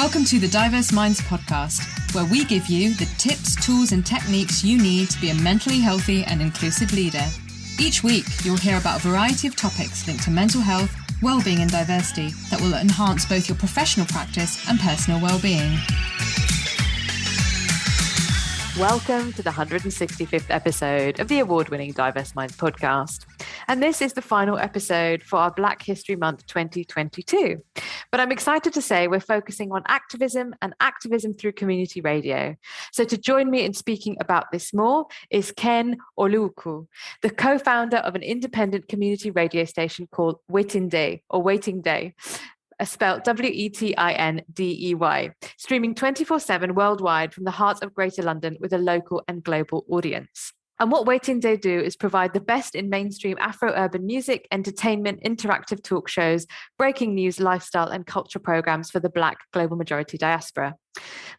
Welcome to the Diverse Minds podcast, where we give you the tips, tools, and techniques you need to be a mentally healthy and inclusive leader. Each week, you'll hear about a variety of topics linked to mental health, well-being, and diversity that will enhance both your professional practice and personal well-being. Welcome to the 165th episode of the award-winning Diverse Minds podcast. And this is the final episode for our Black History Month 2022. But I'm excited to say we're focusing on activism and activism through community radio. So to join me in speaking about this more is Ken Orlukwu, the co-founder of an independent community radio station called Wetin Dey, or Wetin Dey, spelled WETINDEY, streaming 24/7 worldwide from the heart of Greater London with a local and global audience. And what Wetin Dey do is provide the best in mainstream Afro-Urban music, entertainment, interactive talk shows, breaking news, lifestyle, and culture programs for the Black global majority diaspora.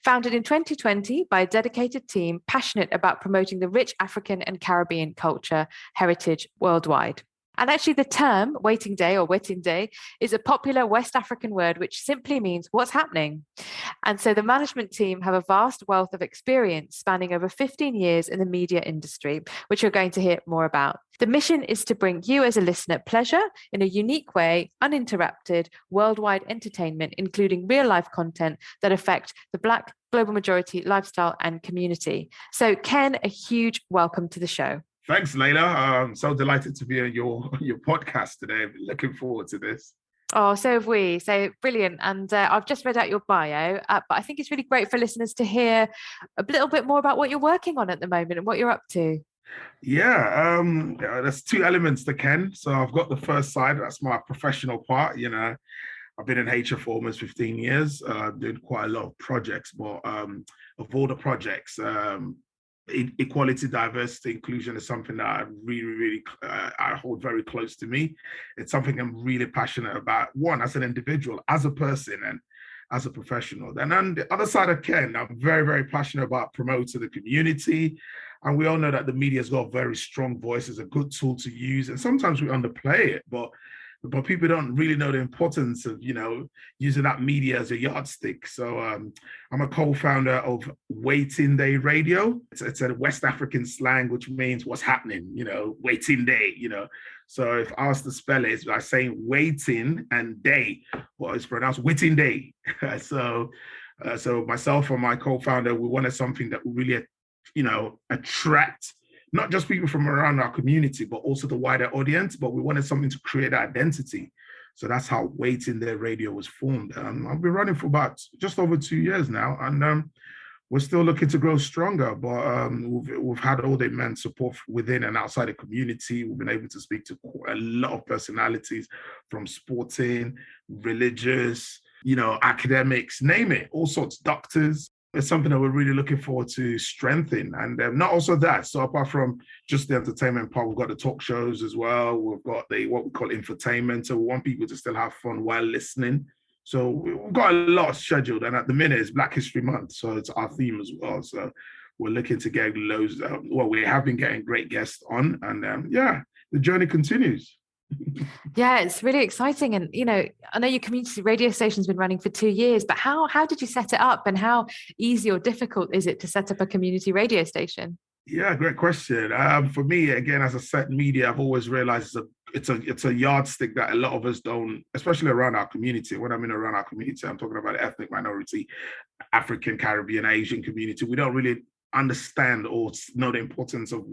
Founded in 2020 by a dedicated team passionate about promoting the rich African and Caribbean culture heritage worldwide. And actually the term Wetin Dey or Wetin Dey is a popular West African word which simply means what's happening. And so the management team have a vast wealth of experience spanning over 15 years in the media industry, which you're going to hear more about. The mission is to bring you as a listener pleasure in a unique way, uninterrupted, worldwide entertainment, including real life content that affect the Black global majority lifestyle and community. So Ken, a huge welcome to the show. Thanks, Layla. I'm so delighted to be on your podcast today. I'm looking forward to this. Oh, so have we. So brilliant. And I've just read out your bio, but I think it's really great for listeners to hear a little bit more about what you're working on at the moment and what you're up to. Yeah, there's two elements to Ken. So I've got the first side, that's my professional part. You know, I've been in HR for almost 15 years, doing quite a lot of projects, but of all the projects, equality, diversity, inclusion is something that I really I hold very close to me. It's something I'm really passionate about, one, as an individual, as a person, and as a professional. And on the other side of Ken, I'm very passionate about promoting the community. And we all know that the media's got a very strong voice. It's a good tool to use. And sometimes we underplay it, but people don't really know the importance of, you know, using that media as a yardstick. So I'm a co-founder of Wetin Dey Radio. It's a West African slang, which means what's happening, you know, Wetin Dey, you know. So if I was to spell it, it's by saying waiting and day, well, it's pronounced Wetin Dey. So myself and my co-founder, we wanted something that really, you know, attract not just people from around our community, but also the wider audience, but we wanted something to create identity. So that's how Wetin Dey Radio was formed. I've been running for about just over 2 years now, and we're still looking to grow stronger, but we've had all the immense support within and outside the community. We've been able to speak to a lot of personalities from sporting, religious, you know, academics, name it, all sorts, doctors. It's something that we're really looking forward to strengthen. And not also that, so apart from just the entertainment part, we've got the talk shows as well. We've got what we call infotainment. So we want people to still have fun while listening. So we've got a lot scheduled. And at the minute, it's Black History Month. So it's our theme as well. So we're looking to get loads. We have been getting great guests on. And the journey continues. Yeah, it's really exciting. And, you know, I know your community radio station's been running for 2 years, but how did you set it up, and how easy or difficult is it to set up a community radio station? Yeah, great question. For me, again, as a set media, I've always realized it's a yardstick that a lot of us don't, especially around our community. When I mean around our community, I'm talking about ethnic minority, African, Caribbean, Asian community. We don't really understand or know the importance of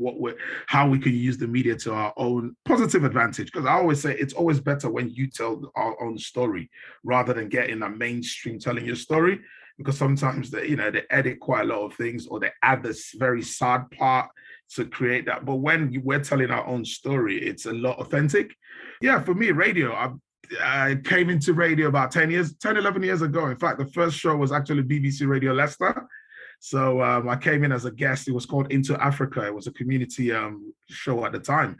how we can use the media to our own positive advantage. Because I always say it's always better when you tell our own story rather than getting a mainstream telling your story. Because sometimes they edit quite a lot of things, or they add this very sad part to create that. But when we're telling our own story, it's a lot authentic. Yeah, for me, radio, I came into radio about 10, 11 years ago. In fact, the first show was actually BBC Radio Leicester. So I came in as a guest. It was called Into Africa. It was a community show at the time.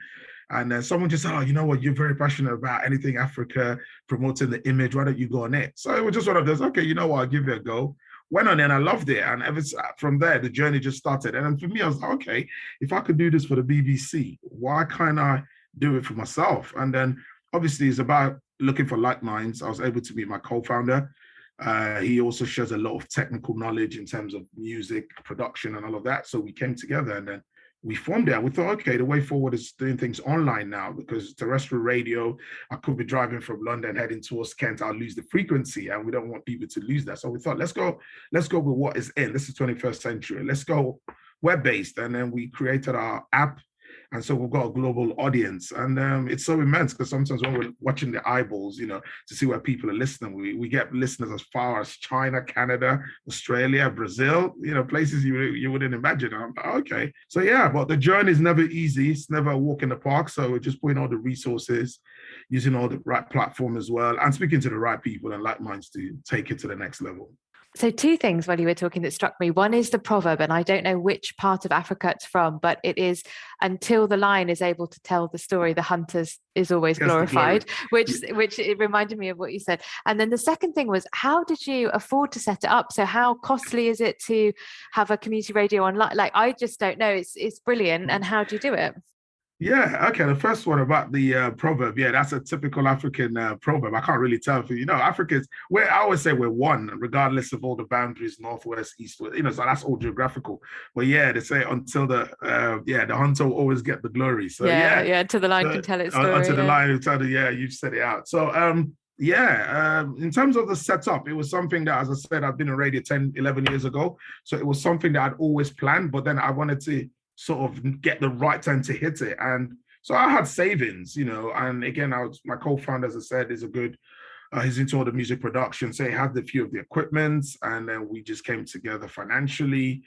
And then someone just said, oh, you know what, you're very passionate about anything Africa, promoting the image. Why don't you go on it? So it was just one of those, okay, you know what, I'll give it a go. Went on and I loved it. And ever from there, the journey just started. And then for me, I was like, okay, if I could do this for the BBC, why can't I do it for myself? And then obviously it's about looking for like minds. I was able to meet my co-founder. He also shares a lot of technical knowledge in terms of music production and all of that. So we came together and then we formed it. We thought, okay, the way forward is doing things online now, because terrestrial radio, I could be driving from London heading towards Kent, I'll lose the frequency, and we don't want people to lose that. So we thought, let's go with what is in. This is 21st century. Let's go web-based. And then we created our app. And so we've got a global audience, and it's so immense, because sometimes when we're watching the eyeballs, to see where people are listening, we get listeners as far as China, Canada, Australia, Brazil, places you wouldn't imagine. I'm like, okay. So yeah, but the journey is never easy. It's never a walk in the park. So we're just putting all the resources, using all the right platform as well, and speaking to the right people and like minds to take it to the next level. So two things while you were talking that struck me. One is the proverb, and I don't know which part of Africa it's from, but it is, until the lion is able to tell the story, the hunter is always glorified, which it reminded me of what you said. And then the second thing was, how did you afford to set it up? So how costly is it to have a community radio online? Like, I just don't know. It's brilliant. And how do you do it? Yeah, okay. The first one about the proverb, yeah, that's a typical African proverb. I can't really tell if Africans, I always say we're one, regardless of all the boundaries, northwest, eastward, so that's all geographical. But yeah, they say until the hunter will always get the glory. So yeah, until the lion can tell its story. Until the lion will tell you've set it out. So in terms of the setup, it was something that, as I said, I've been in radio 10, 11 years ago. So it was something that I'd always planned, but then I wanted to sort of get the right time to hit it. And so I had savings, and again, my co-founder, as I said, is a good, he's into all the music production. So he had a few of the equipment, and then we just came together financially.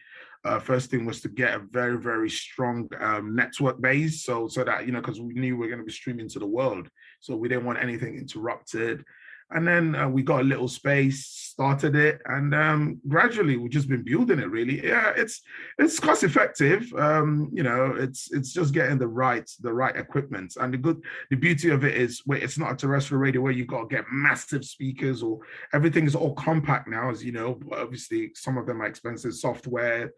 First thing was to get a very, very strong network base. So that, because we knew we were going to be streaming to the world. So we didn't want anything interrupted. And then we got a little space, started it, and gradually we've just been building it. Really, yeah, it's cost effective. It's just getting the right equipment. And the beauty of it is, it's not a terrestrial radio where you've got to get massive speakers, or everything is all compact now. As you know, obviously some of them are expensive, software,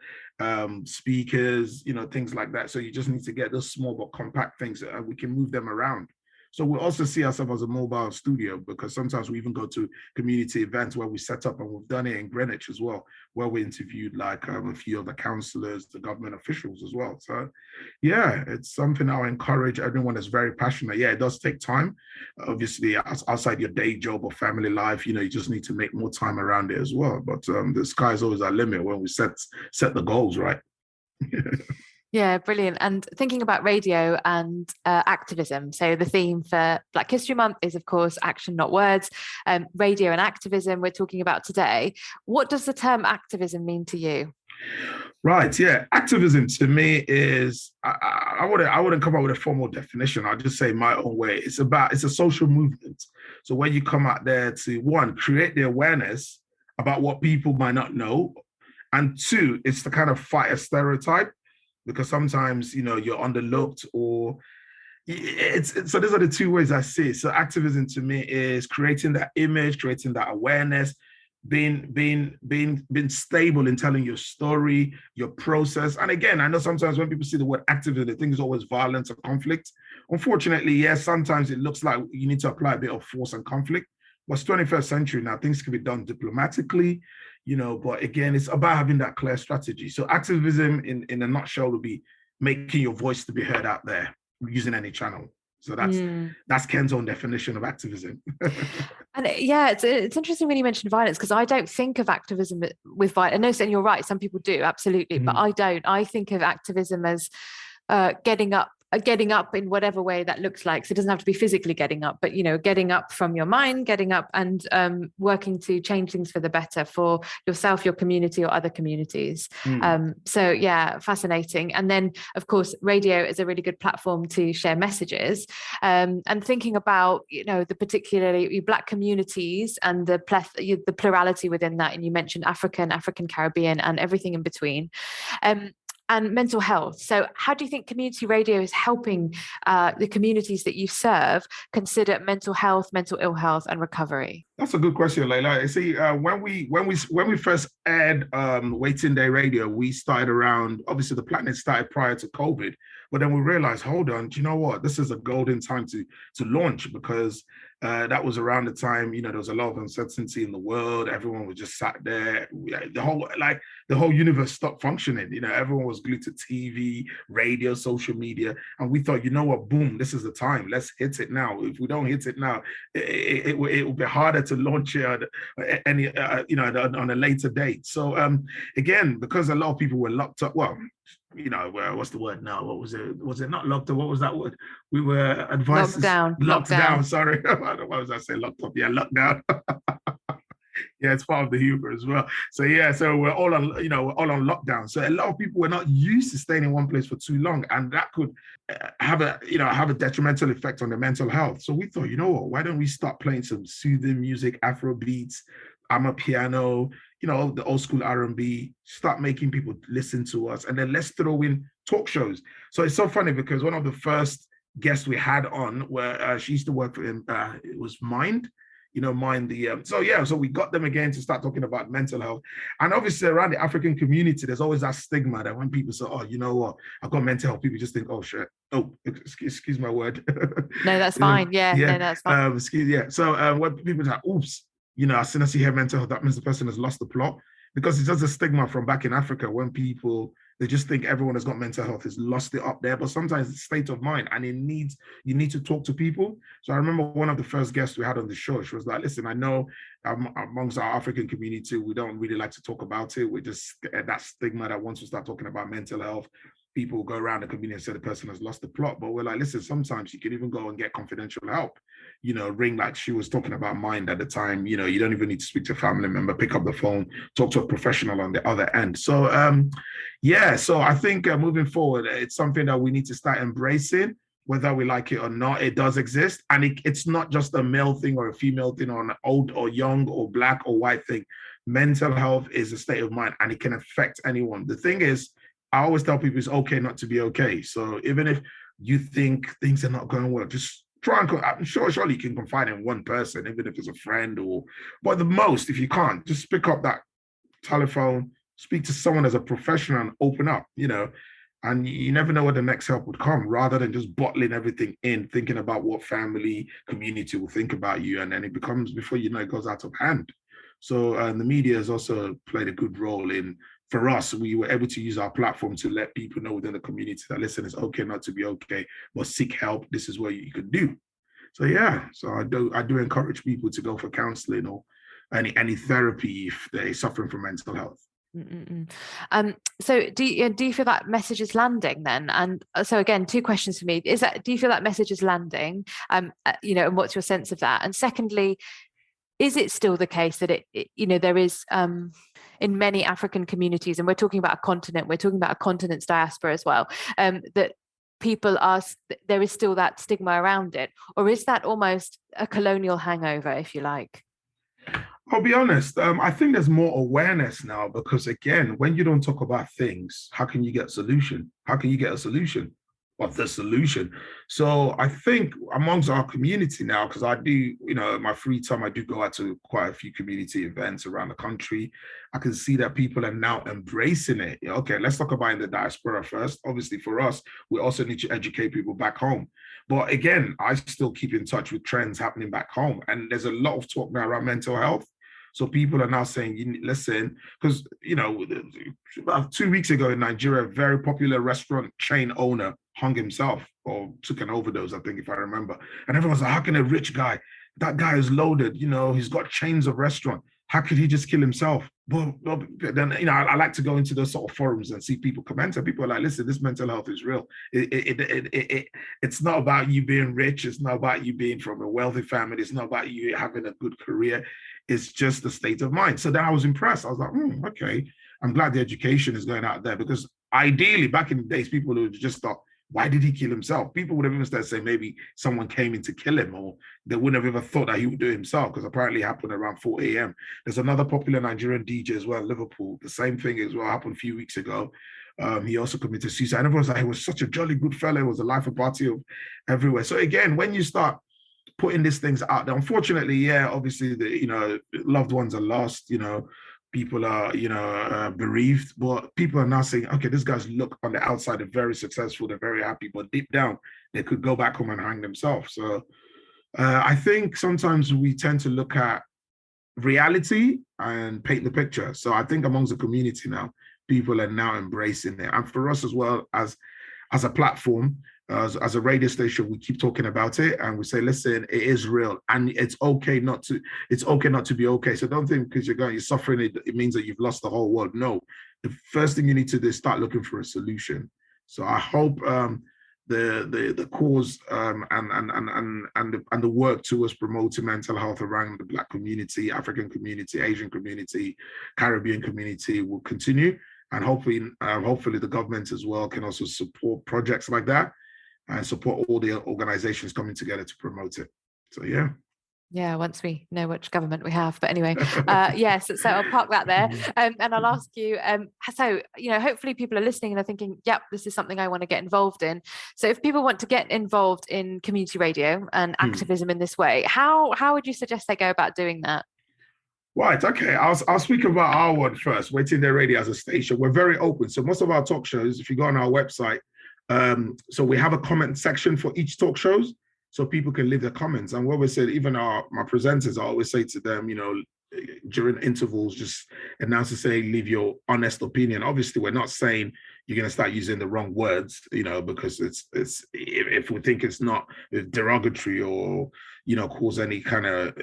speakers, things like that. So you just need to get those small but compact things, and we can move them around. So we also see ourselves as a mobile studio, because sometimes we even go to community events where we set up, and we've done it in Greenwich as well, where we interviewed a few of the councillors, the government officials as well. So yeah, it's something I'll encourage everyone that's very passionate. Yeah, it does take time. Obviously, outside your day job or family life, you just need to make more time around it as well. But the sky's always our limit when we set the goals, right? Yeah, brilliant. And thinking about radio and activism. So the theme for Black History Month is, of course, action, not words. Radio and activism we're talking about today. What does the term activism mean to you? Right, yeah. Activism to me is, I wouldn't come up with a formal definition. I'll just say my own way. It's a social movement. So when you come out there to, one, create the awareness about what people might not know, and two, it's to kind of fight a stereotype. Because sometimes, you're underlooked, or so those are the two ways I see it. So activism to me is creating that image, creating that awareness, being stable in telling your story, your process. And again, I know sometimes when people see the word activism, they think it's always violence or conflict. Unfortunately, yes, sometimes it looks like you need to apply a bit of force and conflict. But it's 21st century now, things can be done diplomatically, but again, it's about having that clear strategy. So activism in a nutshell would be making your voice to be heard out there using any channel. So that's Ken's own definition of activism. And yeah, it's interesting when you mention violence, because I don't think of activism with violence. I know, and you're right, some people do, absolutely, but I don't. I think of activism as getting up in whatever way that looks like. So it doesn't have to be physically getting up, but getting up from your mind, getting up and working to change things for the better for yourself, your community, or other communities. So yeah, fascinating. And then of course, radio is a really good platform to share messages. And thinking about the particularly Black communities and the plurality within that, and you mentioned African Caribbean, and everything in between. And mental health. So how do you think community radio is helping the communities that you serve consider mental health, mental ill health, and recovery? That's a good question, Layla. See, when we first aired WetinDey Radio, we started around, obviously the planet started prior to COVID, but then we realized, hold on, do you know what? This is a golden time to launch, because That was around the time, there was a lot of uncertainty in the world. Everyone was just sat there. The whole universe stopped functioning. Everyone was glued to TV, radio, social media. And we thought, you know what, boom, this is the time. Let's hit it now. If we don't hit it now, it will be harder to launch it on a later date. So again, because a lot of people were locked up, what's the word now? What was it? Was it not locked up? What was that word? We were advised. Locked down. Sorry. Why was I saying locked up? Yeah, locked down. Yeah, it's part of the humor as well. So we're all on, on lockdown. So a lot of people were not used to staying in one place for too long, and that could have a detrimental effect on their mental health. So we thought, why don't we start playing some soothing music, Afro beats, amapiano, the old school R&B, start making people listen to us, and then let's throw in talk shows. So it's so funny because one of the first guests we had on, where she used to work for him, it was Mind. So we got them again to start talking about mental health. And obviously around the African community, there's always that stigma that when people say, oh, you know what, I've got mental health, people just think, oh shit, excuse my word. No, that's fine. No, that's fine. So when people say, oops, as soon as you hear mental health, that means the person has lost the plot, because it's just a stigma from back in Africa when they just think everyone has got mental health, has lost it up there. But sometimes it's state of mind, and you need to talk to people. So I remember one of the first guests we had on the show, she was like, listen, I know amongst our African community, we don't really like to talk about it. We're just that stigma that once we start talking about mental health, people go around the community and say the person has lost the plot. But we're like, listen, sometimes you can even go and get confidential help. Ring, like she was talking about Mind at the time, you don't even need to speak to a family member, pick up the phone, talk to a professional on the other end. So, so I think moving forward, it's something that we need to start embracing, whether we like it or not. It does exist. And it's not just a male thing or a female thing or an old or young or black or white thing. Mental health is a state of mind, and it can affect anyone. The thing is, I always tell people it's okay not to be okay. So even if you think things are not going well, just try and, I'm sure surely you can confide in one person, even if it's a friend but the most, if you can't, just pick up that telephone, speak to someone as a professional and open up, and you never know where the next help would come, rather than just bottling everything in, thinking about what family, community will think about you. And then it becomes, before you know, it goes out of hand. So the media has also played a good role in, for us, we were able to use our platform to let people know within the community that, listen, it's okay not to be okay, but seek help. This is what you could do. So I do encourage people to go for counseling or any therapy if they're suffering from mental health. So do you feel that message is landing then? And so again, two questions for me. Do you feel that message is landing? And what's your sense of that? And secondly, is it still the case that there is in many African communities, and we're talking about a continent, we're talking about a continent's diaspora as well, that people there is still that stigma around it? Or is that almost a colonial hangover, if you like? I'll be honest, I think there's more awareness now, because again, when you don't talk about things, how can you get a solution? How can you get a solution? Of the solution. So I think amongst our community now, because I do, in my free time, I do go out to quite a few community events around the country. I can see that people are now embracing it. Okay, let's talk about in the diaspora first. Obviously for us, we also need to educate people back home. But again, I still keep in touch with trends happening back home. And there's a lot of talk now around mental health. So people are now saying, listen, because, about 2 weeks ago in Nigeria, a very popular restaurant chain owner hung himself or took an overdose, I think, if I remember. And everyone's like, how can a rich guy, that guy is loaded, he's got chains of restaurant. How could he just kill himself? Well, then, I like to go into those sort of forums and see people comment, and people are like, listen, this mental health is real. It's not about you being rich. It's not about you being from a wealthy family. It's not about you having a good career. It's just the state of mind. So then I was impressed. I was like, okay, I'm glad the education is going out there, because ideally back in the days, people would just thought, why did he kill himself? People would have even started saying maybe someone came in to kill him, or they wouldn't have ever thought that he would do it himself, because apparently it happened around 4 a.m. There's another popular Nigerian DJ as well in Liverpool. The same thing as well happened a few weeks ago. He also committed suicide. And everyone's like, he was such a jolly good fellow. It was a life of party of everywhere. So again, when you start putting these things out there, unfortunately, obviously the loved ones are lost, people are bereaved, but people are now saying, okay, these guys look on the outside, they're very successful, they're very happy, but deep down they could go back home and hang themselves. So I think sometimes we tend to look at reality and paint the picture. So I think amongst the community now, people are now embracing it. And for us as well as a platform, as a radio station, we keep talking about it and we say, listen, it is real and it's okay not to be okay. So don't think because you're suffering it means that you've lost the whole world. No, the first thing you need to do is start looking for a solution. So I hope the cause and the work towards promoting mental health around the Black community, African community, Asian community, Caribbean community will continue. And hopefully the government as well can also support projects like that and support all the organizations coming together to promote it. So, yeah. Yeah, once we know which government we have. But anyway, yes, so I'll park that there. And I'll ask you, so, hopefully people are listening and are thinking, yep, this is something I want to get involved in. So if people want to get involved in community radio and activism in this way, how would you suggest they go about doing that? Right, okay. I'll speak about our one first. WetinDey Radio as a station, we're very open. So most of our talk shows, if you go on our website, so we have a comment section for each talk shows, so people can leave their comments. And what we said, even my presenters, I always say to them, during intervals, just announce to say, leave your honest opinion. Obviously, we're not saying you're going to start using the wrong words, because it's if we think it's not derogatory or cause any kind of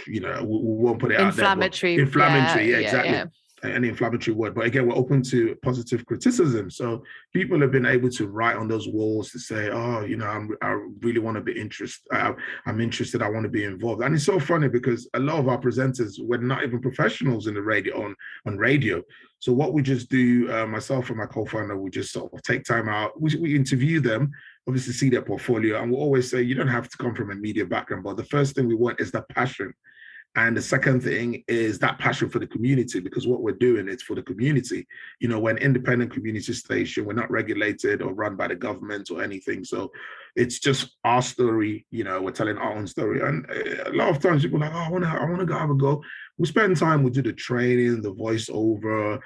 we won't put it inflammatory. Out there. Yeah, exactly. Yeah. Any inflammatory word. But again, we're open to positive criticism. So people have been able to write on those walls to say, oh, I really want to be interested. I'm interested. I want to be involved. And it's so funny because a lot of our presenters were not even professionals in the radio on radio. So what we just do, myself and my co-founder, we just sort of take time out. We interview them, obviously see their portfolio. And we'll always say, you don't have to come from a media background, but the first thing we want is the passion. And the second thing is that passion for the community, because what we're doing is for the community. We're an independent community station. We're not regulated or run by the government or anything. So it's just our story. We're telling our own story. And a lot of times people are like, oh, I want to go have a go. We spend time, we do the training, the voiceover.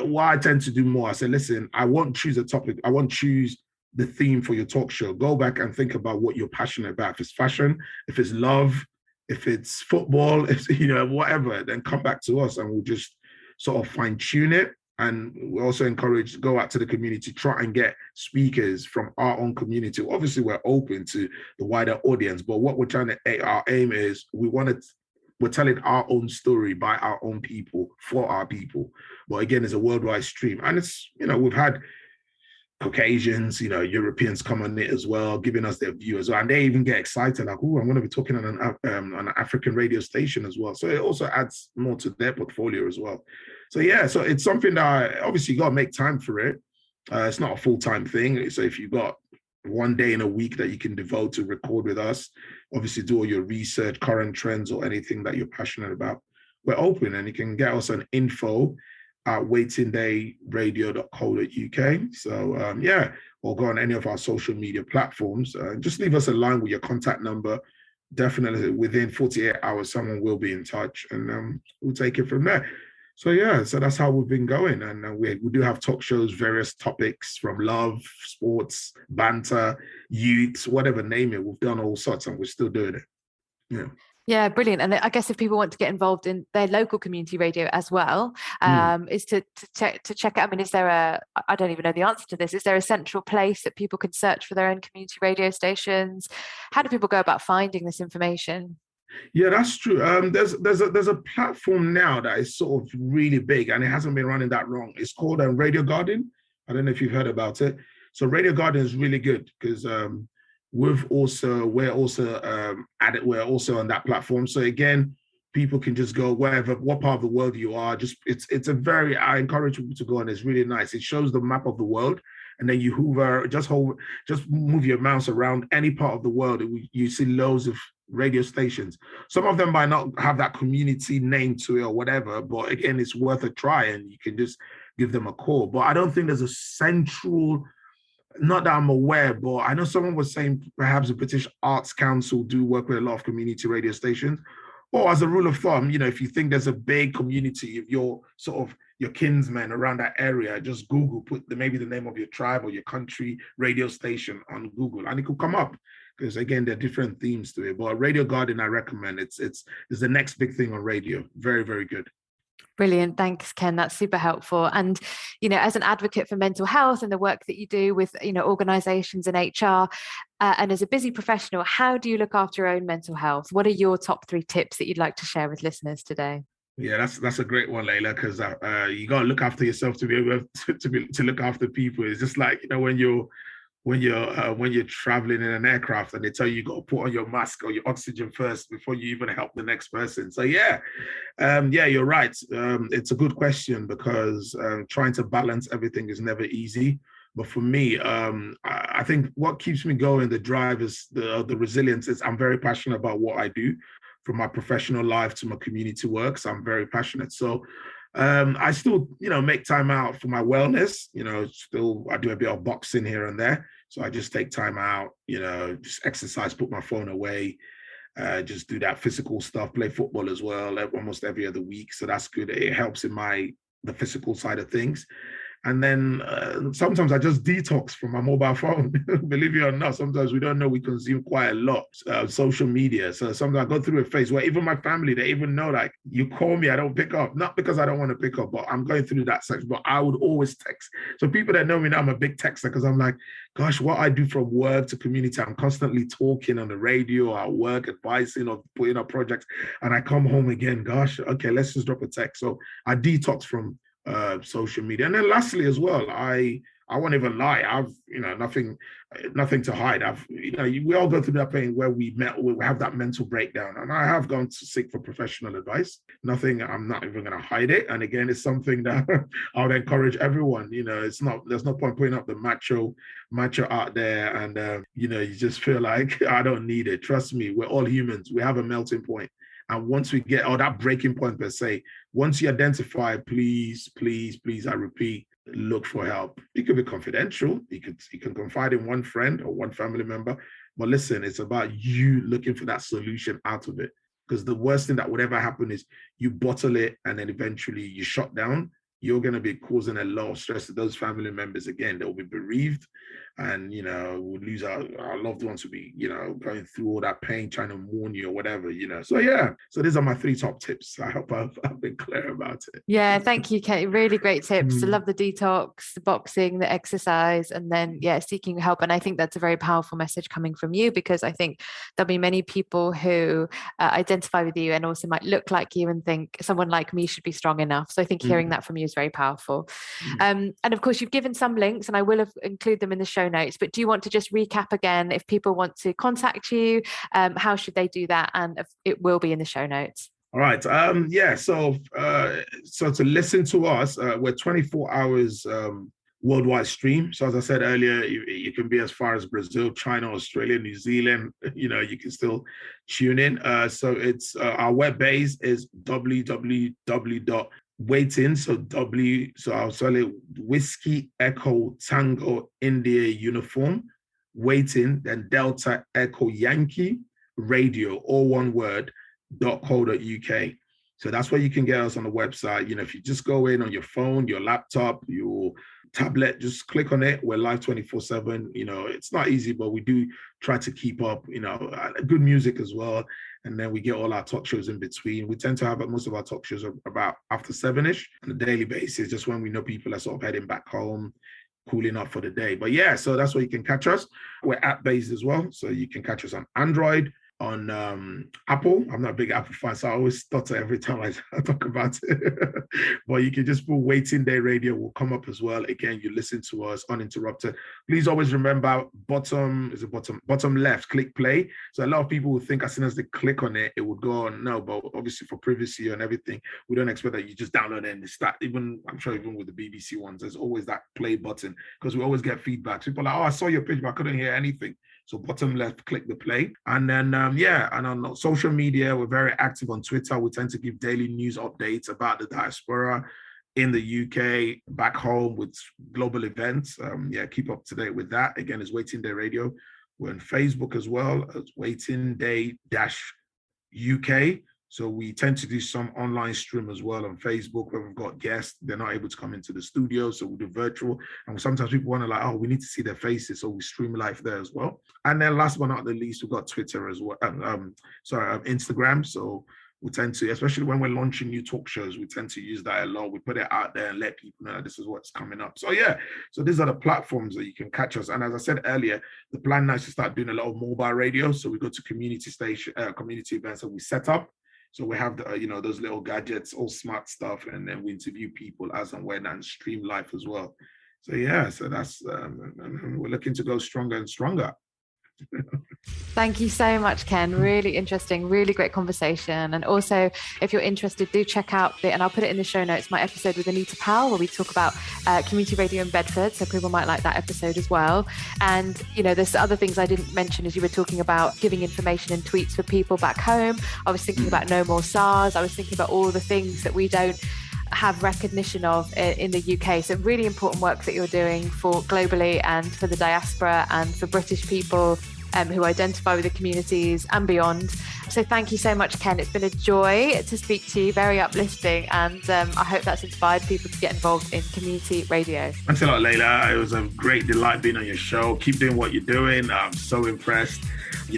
What I tend to do more, I say, listen, I won't choose a topic. I won't choose the theme for your talk show. Go back and think about what you're passionate about. If it's fashion, if it's love, if it's football, if whatever, then come back to us and we'll just sort of fine tune it. And we also encourage, go out to the community, try and get speakers from our own community. Obviously, we're open to the wider audience, but what we're trying to, our aim is we're telling our own story by our own people, for our people. But again, it's a worldwide stream. And it's, we've had Caucasians, Europeans come on it as well, giving us their view as well. And they even get excited, like, oh, I'm going to be talking on an African radio station as well. So it also adds more to their portfolio as well. So yeah, so it's something that obviously you got to make time for it. It's not a full-time thing. So if you've got one day in a week that you can devote to record with us, obviously do all your research, current trends or anything that you're passionate about, we're open, and you can get us an info at WetinDeyRadio.co.uk. So or go on any of our social media platforms. Just leave us a line with your contact number. Definitely within 48 hours, someone will be in touch, and we'll take it from there. So so that's how we've been going. And we do have talk shows, various topics from love, sports, banter, youth, whatever, name it. We've done all sorts and we're still doing it. Yeah. Yeah, brilliant. And I guess if people want to get involved in their local community radio as well, is to check out. I mean, is there I don't even know the answer to this. Is there a central place that people can search for their own community radio stations? How do people go about finding this information? Yeah, that's true. There's a platform now that is sort of really big and it hasn't been running that long. It's called Radio Garden. I don't know if you've heard about it. So Radio Garden is really good because we're also on that platform. So again, people can just go what part of the world you are. I encourage people to go on. It's really nice. It shows the map of the world, and then you just move your mouse around any part of the world. You see loads of radio stations. Some of them might not have that community name to it or whatever, but again, it's worth a try, and you can just give them a call. But I don't think there's a central. Not that I'm aware, but I know someone was saying perhaps the British Arts Council do work with a lot of community radio stations. Or as a rule of thumb, if you think there's a big community, if you're sort of your kinsmen around that area, just Google, put maybe the name of your tribe or your country radio station on Google, and it could come up. because again, there are different themes to it. But Radio Garden, I recommend. It's the next big thing on radio. Very, very good. Brilliant. Thanks, Ken. That's super helpful. And, as an advocate for mental health and the work that you do with, organizations and HR, and as a busy professional, how do you look after your own mental health? What are your top 3 tips that you'd like to share with listeners today? Yeah, that's a great one, Layla, because you got to look after yourself to be able to look after people. It's just like, when you're traveling in an aircraft and they tell you got to put on your mask or your oxygen first before you even help the next person. So yeah, you're right. It's a good question because trying to balance everything is never easy. But for me, I think what keeps me going, the drive is the resilience is I'm very passionate about what I do, from my professional life to my community work. So I'm very passionate. So I still, make time out for my wellness. Still I do a bit of boxing here and there. So I just take time out, just exercise, put my phone away, just do that physical stuff, play football as well, almost every other week. So that's good. It helps in the physical side of things. And then sometimes I just detox from my mobile phone. Believe it or not, sometimes we don't know we consume quite a lot social media. So sometimes I go through a phase where even my family, they even know, like, you call me, I don't pick up. Not because I don't want to pick up, but I'm going through that section. But I would always text. So people that know me now, I'm a big texter because I'm like, gosh, what I do from work to community, I'm constantly talking on the radio, at work, advising or putting up projects. And I come home again, gosh, okay, let's just drop a text. So I detox from social media. And then lastly as well, I won't even lie, I've nothing to hide. We all go through that pain where we have that mental breakdown, and I have gone to seek for professional advice. I'm not even going to hide it. And again, it's something that I would encourage everyone. There's no point putting up the macho out there, and you just feel like I don't need it. Trust me, we're all humans. We have a melting point. And once we get, that breaking point per se, once you identify, please, I repeat, look for help. It could be confidential. You can confide in one friend or one family member. But listen, it's about you looking for that solution out of it. Because the worst thing that would ever happen is you bottle it and then eventually you shut down. You're going to be causing a lot of stress to those family members. Again, they'll be bereaved, and we'll lose our loved ones will be going through all that pain, trying to mourn you or whatever. So yeah, so these are my 3 top tips. I hope I've been clear about it. Yeah, thank you, Kate. Really great tips. I love the detox, the boxing, the exercise, and then seeking help. And I think that's a very powerful message coming from you, because I think there'll be many people who identify with you and also might look like you and think someone like me should be strong enough. So I think hearing that from you is very powerful. And of course, you've given some links, and I will include them in the show notes, but do you want to just recap again if people want to contact you? How should they do that? And it will be in the show notes. All right. So to listen to us, we're 24 hours worldwide stream. So as I said earlier, you can be as far as Brazil, China, Australia, New Zealand. You can still tune in. So it's our web base is www.Wetin. So I'll spell it: Whiskey Echo Tango India Uniform, Wetin, then Delta Echo Yankee Radio, all one word, .co.uk. So that's where you can get us on the website. If you just go in on your phone, your laptop, your tablet, just click on it. We're live 24/7. It's not easy, but we do try to keep up, good music as well. And then we get all our talk shows in between. We tend to have most of our talk shows about after 7-ish on a daily basis, just when we know people are sort of heading back home, cooling up for the day. But yeah, so that's where you can catch us. We're app-based as well. So you can catch us on Android, on Apple. I'm not a big Apple fan, so I always stutter every time I talk about it. But you can just put WetinDey Radio, will come up as well. Again, you listen to us uninterrupted. Please always remember bottom left, click play. So a lot of people will think as soon as they click on it, it would go on. No, but obviously for privacy and everything, we don't expect that you just download it and start. I'm sure even with the BBC ones, there's always that play button, because we always get feedback. People are like, oh, I saw your page, but I couldn't hear anything. So bottom left, click the play. And then, and on social media, we're very active on Twitter. We tend to give daily news updates about the diaspora in the UK, back home, with global events. Keep up to date with that. Again, it's WetinDey Radio. We're on Facebook as well as WetinDey-UK. So we tend to do some online stream as well on Facebook where we've got guests. They're not able to come into the studio, so we do virtual. And sometimes people want to like, oh, we need to see their faces, so we stream live there as well. And then last but not the least, we've got Twitter as well. Instagram. So we tend to, especially when we're launching new talk shows, we tend to use that a lot. We put it out there and let people know this is what's coming up. So yeah, so these are the platforms that you can catch us. And as I said earlier, the plan now is to start doing a lot of mobile radio. So we go to community events that we set up. So we have the, those little gadgets, all smart stuff, and then we interview people as and when and stream live as well. So yeah, so that's we're looking to go stronger and stronger. Thank you so much, Ken. Really interesting, really great conversation. And also, if you're interested, do check out and I'll put it in the show notes, my episode with Anita Powell, where we talk about community radio in Bedford. So people might like that episode as well. And, there's other things I didn't mention as you were talking about giving information in tweets for people back home. I was thinking about No More SARS. I was thinking about all the things that we don't have recognition of in the UK. So really important work that you're doing for globally and for the diaspora and for British people who identify with the communities and beyond. So thank you so much, Ken. It's been a joy to speak to you, very uplifting, and I hope that's inspired people to get involved in community radio. Thanks a lot, Layla. It was a great delight being on your show. Keep doing what you're doing. I'm so impressed.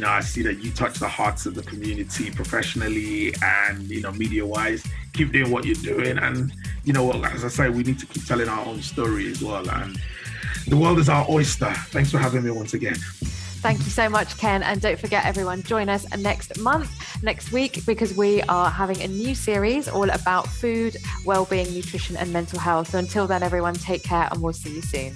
I see that you touch the hearts of the community professionally and, media-wise. Keep doing what you're doing. And, as I say, we need to keep telling our own story as well. And the world is our oyster. Thanks for having me once again. Thank you so much, Ken. And don't forget, everyone, join us next week, because we are having a new series all about food, well-being, nutrition and mental health. So until then, everyone, take care and we'll see you soon.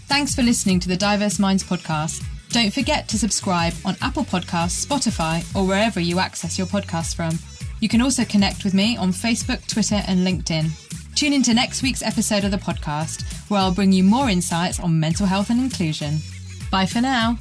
Thanks for listening to the Diverse Minds podcast. Don't forget to subscribe on Apple Podcasts, Spotify, or wherever you access your podcasts from. You can also connect with me on Facebook, Twitter and LinkedIn. Tune into next week's episode of the podcast, where I'll bring you more insights on mental health and inclusion. Bye for now.